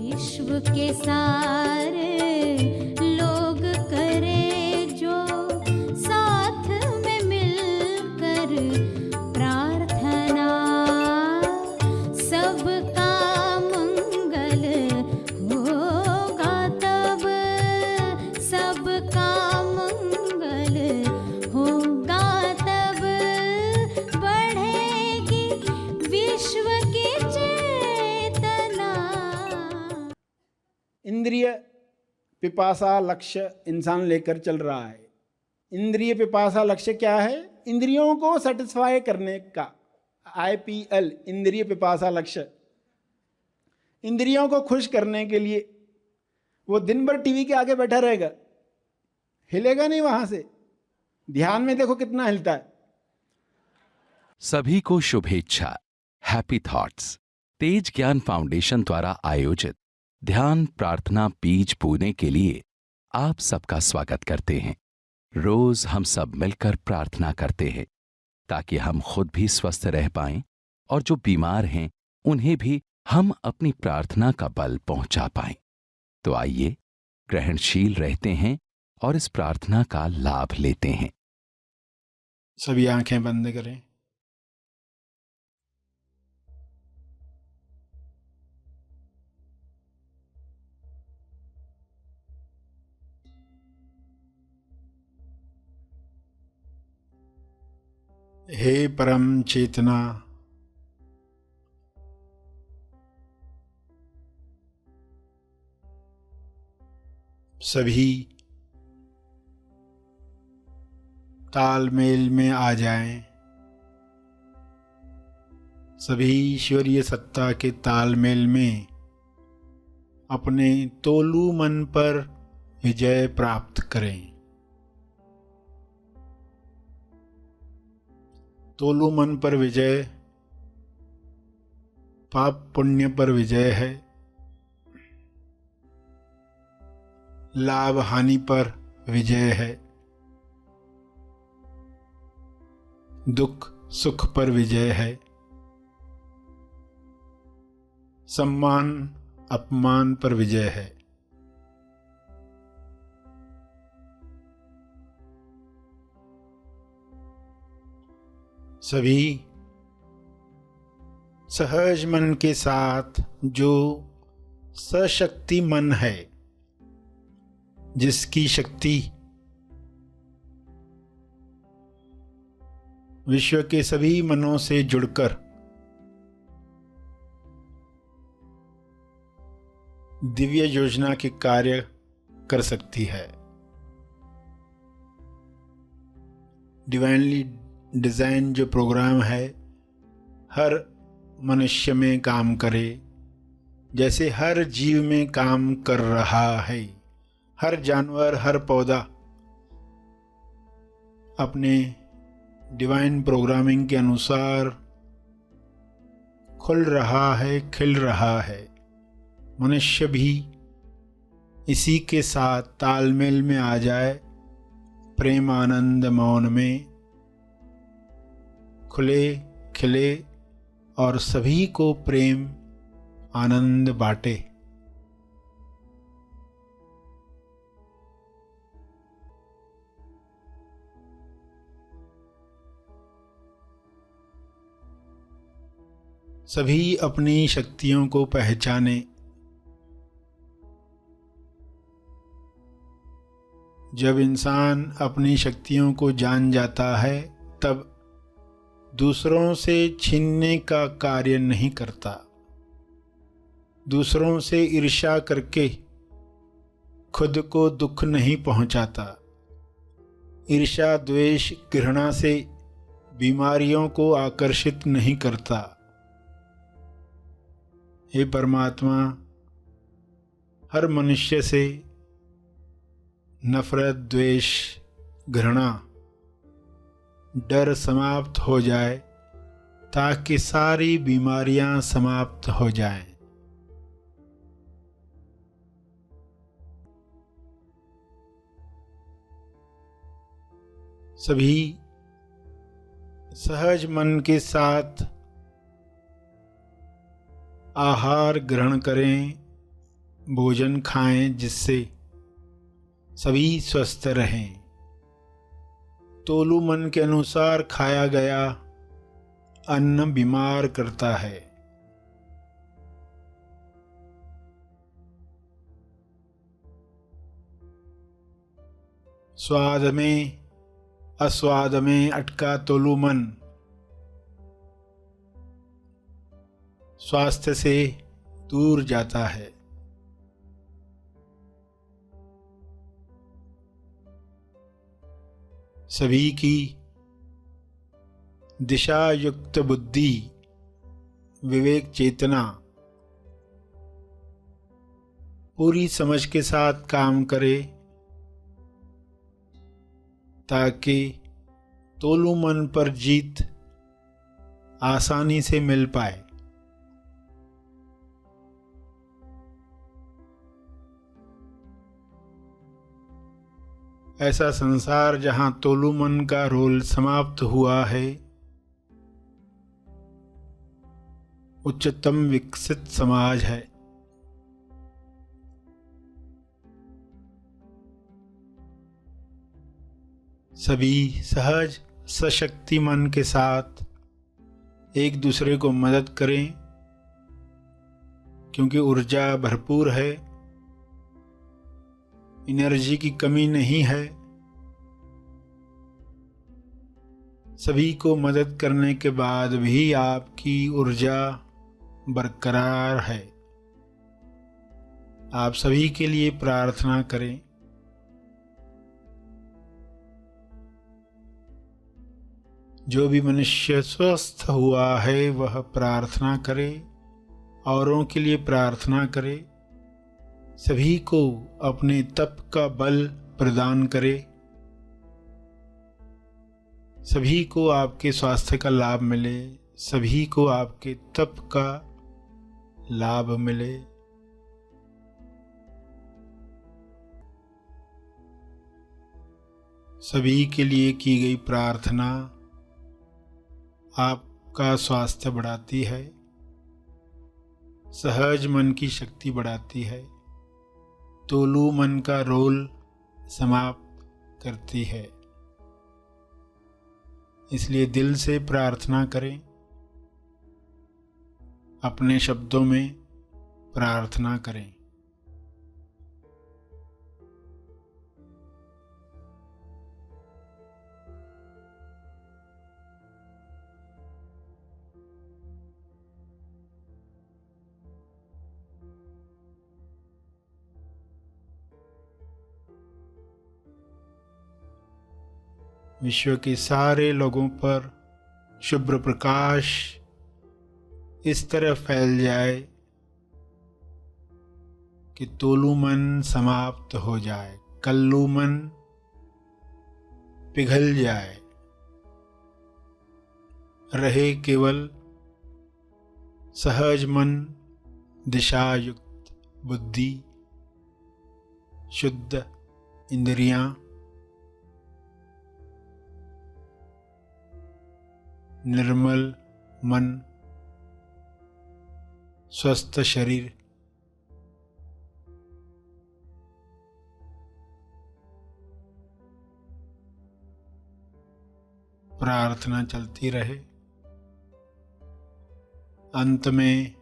विश्व के सारे लोग करे जो साथ में मिलकर प्रार्थना, सबका मंगल होगा तब, सबका मंगल होगा तब, बढ़ेगी विश्व की चेतना। इंद्रिय पिपासा लक्ष्य इंसान लेकर चल रहा है। इंद्रिय पिपासा लक्ष्य क्या है? इंद्रियों को सेटिस्फाई करने का, IPL इंद्रिय पिपासा लक्ष्य। इंद्रियों को खुश करने के लिए वो दिन भर टीवी के आगे बैठा रहेगा, हिलेगा नहीं वहां से। ध्यान में देखो कितना हिलता है। सभी को शुभेच्छा। हैप्पी थॉट्स तेज ज्ञान फाउंडेशन द्वारा आयोजित ध्यान प्रार्थना बीज बोने के लिए आप सबका स्वागत करते हैं। रोज हम सब मिलकर प्रार्थना करते हैं ताकि हम खुद भी स्वस्थ रह पाएं और जो बीमार हैं उन्हें भी हम अपनी प्रार्थना का बल पहुंचा पाएं। तो आइए ग्रहणशील रहते हैं और इस प्रार्थना का लाभ लेते हैं। सभी आंखें बंद करें। हे परम चेतना, सभी तालमेल में आ जाएं। सभी ईश्वरीय सत्ता के तालमेल में अपने तोलू मन पर विजय प्राप्त करें। तोलू मन पर विजय पाप पुण्य पर विजय है, लाभ हानि पर विजय है, दुख सुख पर विजय है, सम्मान अपमान पर विजय है। सभी सहज मन के साथ जो सशक्ति मन है, जिसकी शक्ति विश्व के सभी मनों से जुड़कर दिव्य योजना के कार्य कर सकती है, डिवाइनली डिजाइन जो प्रोग्राम है हर मनुष्य में काम करे, जैसे हर जीव में काम कर रहा है। हर जानवर हर पौधा अपने डिवाइन प्रोग्रामिंग के अनुसार खुल रहा है, खिल रहा है। मनुष्य भी इसी के साथ तालमेल में आ जाए, प्रेम आनंद मौन में खुले खिले और सभी को प्रेम आनंद बांटे। सभी अपनी शक्तियों को पहचाने। जब इंसान अपनी शक्तियों को जान जाता है तब दूसरों से छीनने का कार्य नहीं करता, दूसरों से ईर्ष्या करके खुद को दुख नहीं पहुंचाता, ईर्ष्या द्वेष घृणा से बीमारियों को आकर्षित नहीं करता। हे परमात्मा, हर मनुष्य से नफरत द्वेष घृणा डर समाप्त हो जाए ताकि सारी बीमारियां समाप्त हो जाएं। सभी सहज मन के साथ आहार ग्रहण करें भोजन खाएं जिससे सभी स्वस्थ रहें। तोलू मन के अनुसार खाया गया अन्न बीमार करता है। स्वाद में अस्वाद में अटका तोलू मन स्वास्थ्य से दूर जाता है। सभी की दिशा युक्त बुद्धि, विवेक चेतना पूरी समझ के साथ काम करे ताकि तोलू मन पर जीत आसानी से मिल पाए। ऐसा संसार जहां तोलू मन का रोल समाप्त हुआ है, उच्चतम विकसित समाज है। सभी सहज सशक्ति मन के साथ एक दूसरे को मदद करें, क्योंकि ऊर्जा भरपूर है, एनर्जी की कमी नहीं है। सभी को मदद करने के बाद भी आपकी ऊर्जा बरकरार है। आप सभी के लिए प्रार्थना करें। जो भी मनुष्य स्वस्थ हुआ है वह प्रार्थना करे, औरों के लिए प्रार्थना करे, सभी को अपने तप का बल प्रदान करे, सभी को आपके स्वास्थ्य का लाभ मिले, सभी को आपके तप का लाभ मिले। सभी के लिए की गई प्रार्थना आपका स्वास्थ्य बढ़ाती है, सहज मन की शक्ति बढ़ाती है, तोलू मन का रोल समाप्त करती है। इसलिए दिल से प्रार्थना करें, अपने शब्दों में प्रार्थना करें। विश्व के सारे लोगों पर शुभ्र प्रकाश इस तरह फैल जाए कि तोलू मन समाप्त हो जाए, कल्लू मन पिघल जाए, रहे केवल सहज मन, दिशायुक्त बुद्धि, शुद्ध इंद्रियां, निर्मल मन, स्वस्थ शरीर। प्रार्थना चलती रहे। अंत में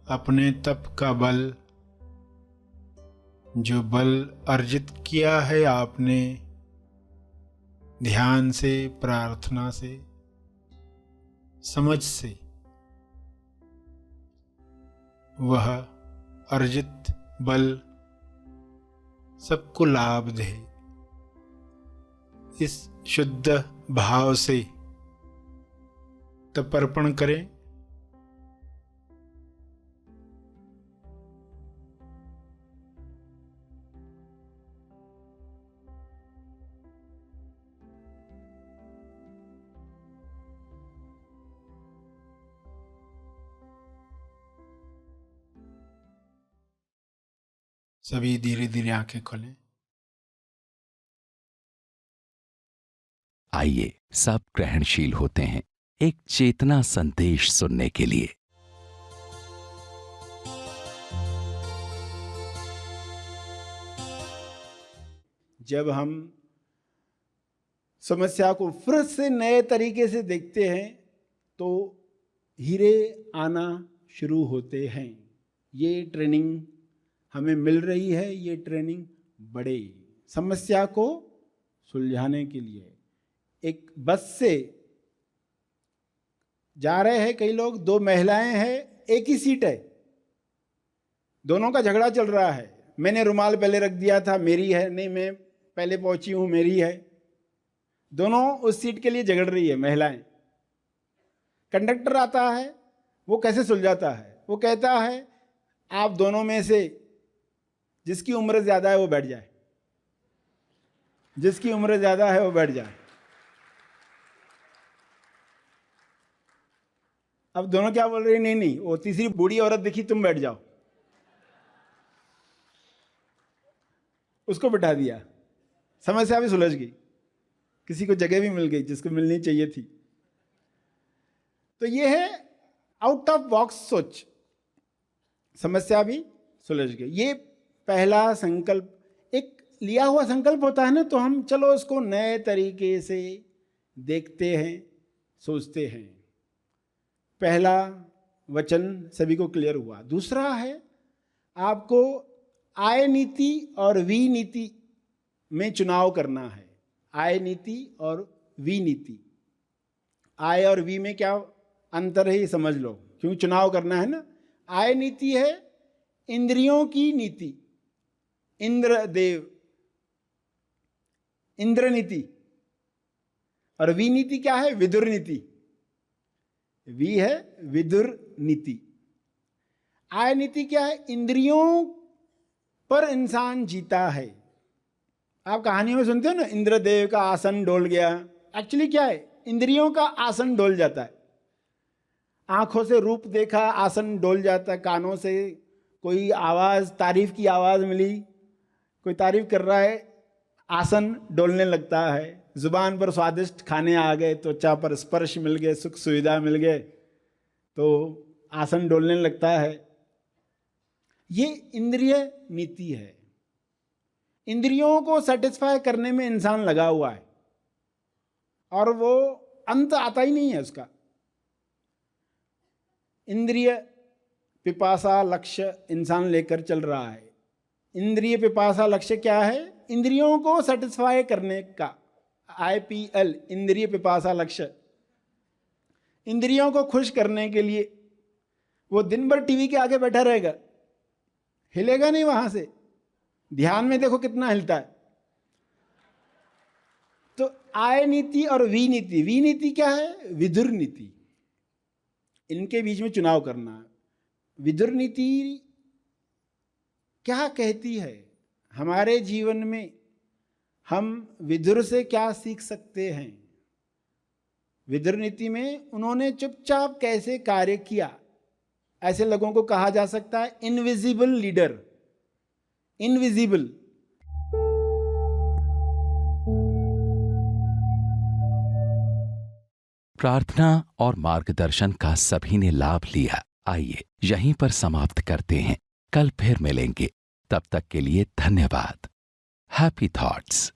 अपने तप का बल, जो बल अर्जित किया है आपने ध्यान से, प्रार्थना से, समझ से, वह अर्जित बल सबको लाभ दे। इस शुद्ध भाव से तर्पण करें। सभी धीरे धीरे आंखें खोलें। आइए सब ग्रहणशील होते हैं एक चेतना संदेश सुनने के लिए। जब हम समस्या को फिर से नए तरीके से देखते हैं तो हीरे आना शुरू होते हैं। ये ट्रेनिंग हमें मिल रही है, ये ट्रेनिंग बड़े समस्या को सुलझाने के लिए। एक बस से जा रहे हैं कई लोग, दो महिलाएं हैं, एक ही सीट है, दोनों का झगड़ा चल रहा है। मैंने रुमाल पहले रख दिया था, मेरी है, नहीं मैं पहले पहुंची हूं, मेरी है। दोनों उस सीट के लिए झगड़ रही है महिलाएं। कंडक्टर आता है, वो कैसे सुलझाता है? वो कहता है आप दोनों में से जिसकी उम्र ज्यादा है वो बैठ जाए, जिसकी उम्र ज्यादा है वो बैठ जाए। अब दोनों क्या बोल रहे हैं? नहीं नहीं, वो तीसरी बूढ़ी औरत दिखी, तुम बैठ जाओ। उसको बिठा दिया, समस्या भी सुलझ गई, किसी को जगह भी मिल गई जिसको मिलनी चाहिए थी। तो ये है आउट ऑफ बॉक्स सोच, समस्या भी सुलझ गई। ये पहला संकल्प, एक लिया हुआ संकल्प होता है ना, तो हम चलो उसको नए तरीके से देखते हैं, सोचते हैं। पहला वचन सभी को क्लियर हुआ। दूसरा है आपको आय नीति और वी नीति में चुनाव करना है। आय नीति और वी नीति, आय और वी में क्या अंतर है ये समझ लो, क्योंकि चुनाव करना है ना। आय नीति है इंद्रियों की नीति, इंद्रदेव, इंद्र नीति। और वी नीति क्या है? विदुर नीति। वी है विदुर नीति। आय नीति क्या है? इंद्रियों पर इंसान जीता है। आप कहानियों में सुनते हो ना, इंद्रदेव का आसन डोल गया। एक्चुअली क्या है? इंद्रियों का आसन डोल जाता है। आंखों से रूप देखा, आसन डोल जाता है। कानों से कोई आवाज़, तारीफ की आवाज़ मिली, कोई तारीफ कर रहा है, आसन डोलने लगता है। जुबान पर स्वादिष्ट खाने आ गए, त्वचा पर स्पर्श मिल गए, सुख सुविधा मिल गए, तो आसन डोलने लगता है। ये इंद्रिय नीति है। इंद्रियों को सेटिस्फाई करने में इंसान लगा हुआ है और वो अंत आता ही नहीं है उसका। इंद्रिय पिपासा लक्ष्य इंसान लेकर चल रहा है। इंद्रिय पिपासा लक्ष्य क्या है? इंद्रियों को सेटिस्फाई करने का, IPL, इंद्रिय पिपासा लक्ष्य। इंद्रियों को खुश करने के लिए वो दिन भर टीवी के आगे बैठा रहेगा, हिलेगा नहीं वहां से। ध्यान में देखो कितना हिलता है। तो आय नीति और वी नीति, वी नीति क्या है? विदुर नीति। इनके बीच में चुनाव करना है। विदुर नीति क्या कहती है? हमारे जीवन में हम विदुर से क्या सीख सकते हैं? विदुर नीति में उन्होंने चुपचाप कैसे कार्य किया। ऐसे लोगों को कहा जा सकता है इनविजिबल लीडर। इनविजिबल। प्रार्थना और मार्गदर्शन का सभी ने लाभ लिया। आइए यहीं पर समाप्त करते हैं, कल फिर मिलेंगे। तब तक के लिए धन्यवाद। Happy thoughts.